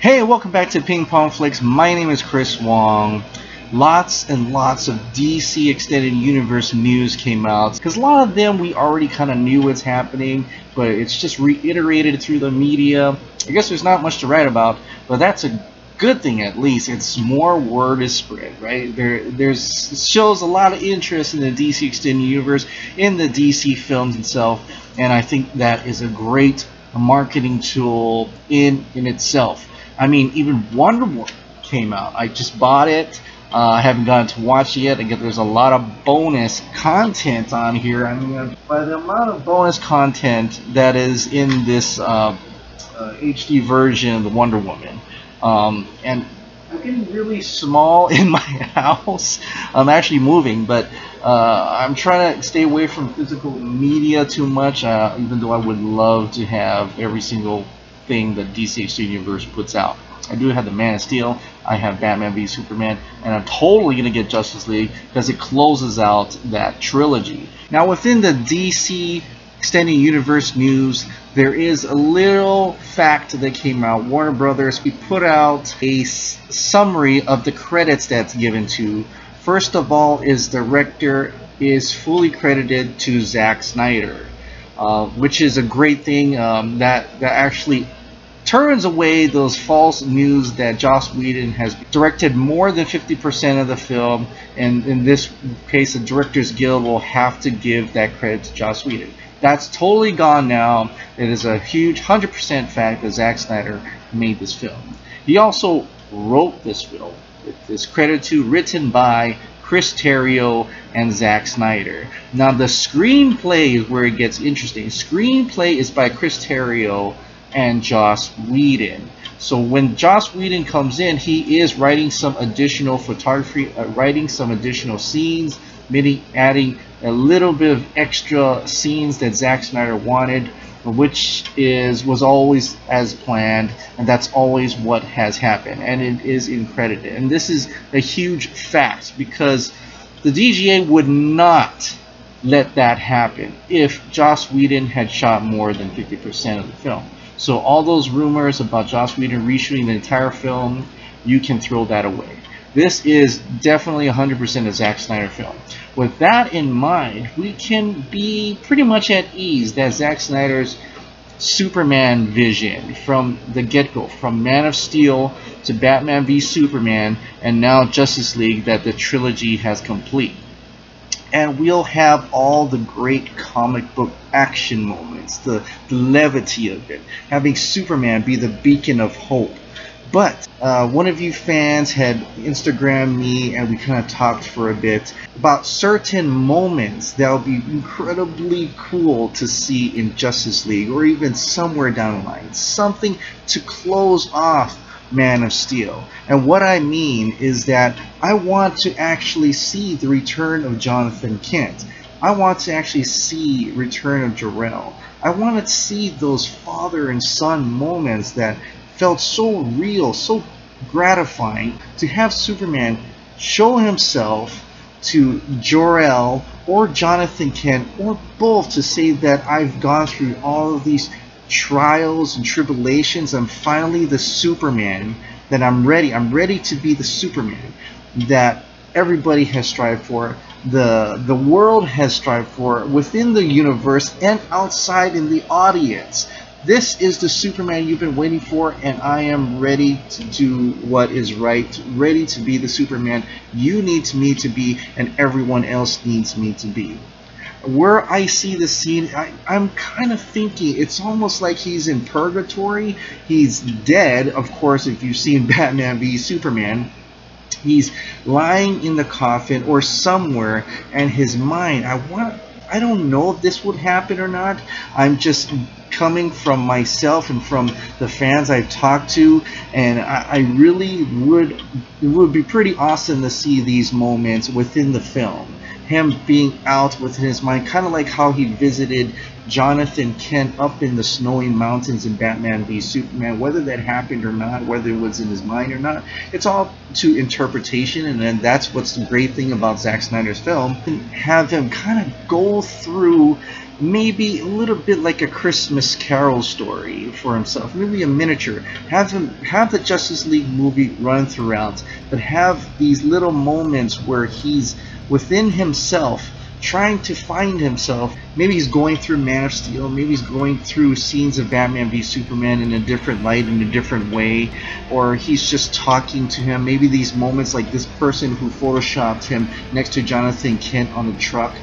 Hey, welcome back to Ping Pong Flix. My name is Chris Wong. Lots and lots of DC Extended Universe news came out, because a lot of them we already kind of knew what's happening, but it's just reiterated through the media. I guess there's not much to write about, but that's a good thing. At least it's more word is spread, right? There's shows a lot of interest in the DC Extended Universe, in the DC films itself, and I think that is a great marketing tool in itself. I mean, even Wonder Woman came out. I just bought it. I haven't gotten to watch it yet. I guess there's a lot of bonus content on here. I mean, by the amount of bonus content that is in this HD version of the Wonder Woman, and I'm getting really small in my house. I'm actually moving, but I'm trying to stay away from physical media too much, even though I would love to have every single thing that DC Extended Universe puts out. I do have the Man of Steel, I have Batman v Superman, and I'm totally going to get Justice League because it closes out that trilogy. Now, within the DC Extended Universe news, there is a little fact that came out. Warner Brothers, we put out a summary of the credits that's given to. First of all, director is fully credited to Zack Snyder, which is a great thing. That actually turns away those false news that Joss Whedon has directed more than 50% of the film, and in this case the Directors Guild will have to give that credit to Joss Whedon. That's totally gone now. It is a huge 100% fact that Zack Snyder made this film. He also wrote this film. It is credited to, written by Chris Terrio and Zack Snyder. Now the screenplay is where it gets interesting. Screenplay is by Chris Terrio and Joss Whedon. So when Joss Whedon comes in, he is writing some additional photography, writing some additional scenes, maybe adding a little bit of extra scenes that Zack Snyder wanted, which was always as planned, and that's always what has happened, and it is credited. And this is a huge fact, because the DGA would not let that happen if Joss Whedon had shot more than 50% of the film. So all those rumors about Joss Whedon reshooting the entire film, you can throw that away. This is definitely 100% a Zack Snyder film. With that in mind, we can be pretty much at ease that Zack Snyder's Superman vision from the get-go, from Man of Steel to Batman v Superman and now Justice League, that the trilogy has complete. And we'll have all the great comic book action moments, the levity of it, having Superman be the beacon of hope. But one of you fans had Instagrammed me, and we kind of talked for a bit about certain moments that will be incredibly cool to see in Justice League, or even somewhere down the line. Something to close off Man of Steel. And what I mean is that I want to actually see the return of Jonathan Kent. I want to actually see return of Jor-El. I want to see those father and son moments that felt so real, so gratifying, to have Superman show himself to Jor-El or Jonathan Kent, or both, to say that I've gone through all of these trials and tribulations. I'm finally the Superman, that I'm ready to be the Superman that everybody has strived for, the world has strived for, within the universe and outside in the audience. This is the Superman you've been waiting for, and I am ready to do what is right, ready to be the Superman you need me to be, and everyone else needs me to be. Where I see the scene, I'm kind of thinking it's almost like he's in purgatory. He's dead, of course. If you've seen Batman v Superman, he's lying in the coffin or somewhere, and his mind, I don't know if this would happen or not. I'm just coming from myself and from the fans I've talked to, and I really would, it would be pretty awesome to see these moments within the film. Him being out within his mind, kind of like how he visited Jonathan Kent up in the snowy mountains in Batman v Superman. Whether that happened or not, whether it was in his mind or not, it's all to interpretation, and then that's what's the great thing about Zack Snyder's film. Have him kind of go through maybe a little bit like a Christmas Carol story for himself, maybe a miniature. Have the Justice League movie run throughout, but have these little moments where he's within himself, trying to find himself. Maybe he's going through Man of Steel, maybe he's going through scenes of Batman v Superman in a different light, in a different way, or he's just talking to him. Maybe these moments like this person who photoshopped him next to Jonathan Kent on the truck,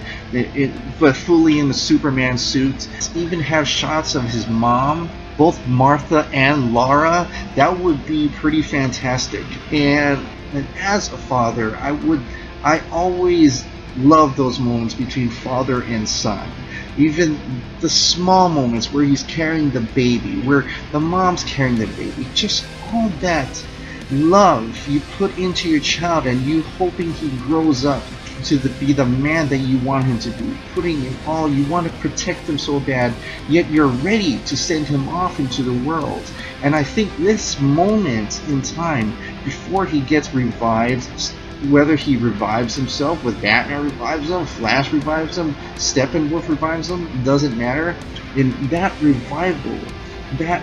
but fully in the Superman suit. Even have shots of his mom, both Martha and Laura. That would be pretty fantastic. And as a father, I always love those moments between father and son. Even the small moments where he's carrying the baby, where the mom's carrying the baby, just all that love you put into your child, and you hoping he grows up to be the man that you want him to be, putting in all, you want to protect him so bad, yet you're ready to send him off into the world. And I think this moment in time before he gets revived, whether he revives himself, with Batman revives him, Flash revives him, Steppenwolf revives him, doesn't matter. In that revival, that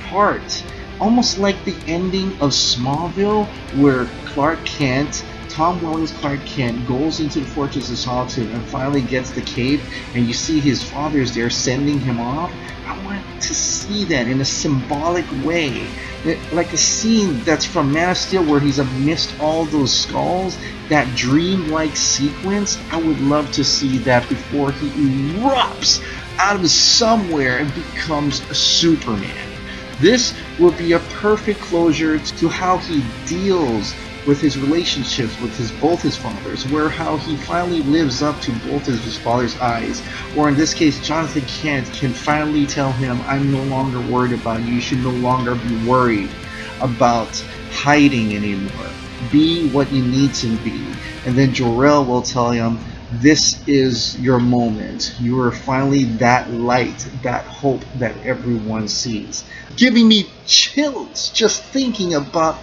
part, almost like the ending of Smallville, where Clark Kent, Tom Welling's Clark Kent, goes into the Fortress of Solitude and finally gets the cape, and you see his father's there sending him off. I want to see that in a symbolic way, like a scene that's from Man of Steel where he's amidst all those skulls, that dream-like sequence. I would love to see that before he erupts out of somewhere and becomes a Superman. This would be a perfect closure to how he deals with his relationships with both his fathers, where how he finally lives up to both of his father's eyes. Or in this case, Jonathan Kent can finally tell him, I'm no longer worried about you. You should no longer be worried about hiding anymore. Be what you need to be. And then Jor-El will tell him, this is your moment. You are finally that light, that hope that everyone sees. Giving me chills just thinking about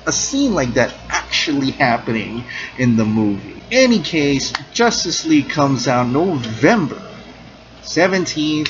a scene like that actually happening in the movie. In any case, Justice League comes out November 17th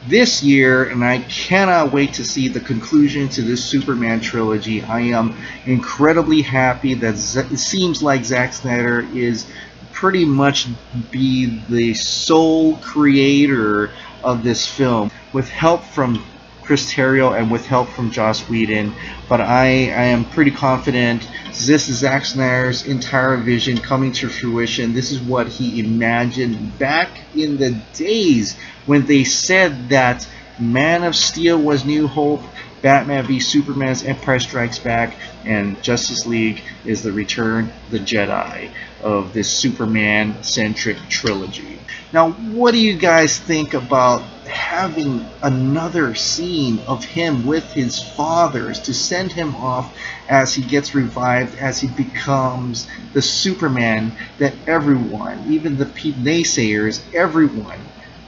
this year, and I cannot wait to see the conclusion to this Superman trilogy. I am incredibly happy that it seems like Zack Snyder is pretty much be the sole creator of this film, with help from Chris Terrio and with help from Joss Whedon. But I am pretty confident this is Zack Snyder's entire vision coming to fruition. This is what he imagined back in the days when they said that Man of Steel was New Hope, Batman v Superman's Empire Strikes Back, and Justice League is the Return of the Jedi of this Superman-centric trilogy. Now, what do you guys think about having another scene of him with his fathers to send him off as he gets revived, as he becomes the Superman that everyone, even the naysayers, everyone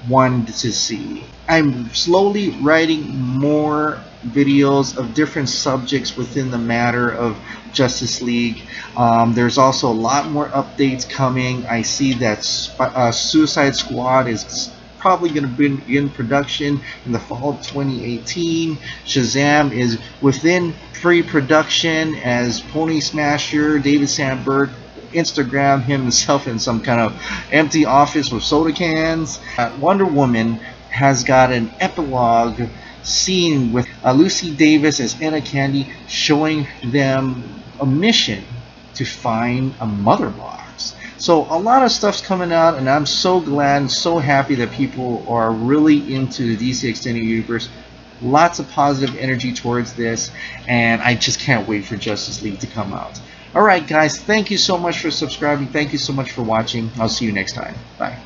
wanted to see? I'm slowly writing more videos of different subjects within the matter of Justice League. There's also a lot more updates coming. I see that Suicide Squad is probably going to be in production in the fall of 2018. Shazam is within pre-production as Pony Smasher, David Sandberg Instagram himself in some kind of empty office with soda cans. Wonder Woman has got an epilogue scene with Lucy Davis as Anna Candy, showing them a mission to find a mother box. So a lot of stuff's coming out, and I'm so glad and so happy that people are really into the DC Extended Universe. Lots of positive energy towards this, and I just can't wait for Justice League to come out. Alright guys, thank you so much for subscribing. Thank you so much for watching. I'll see you next time. Bye.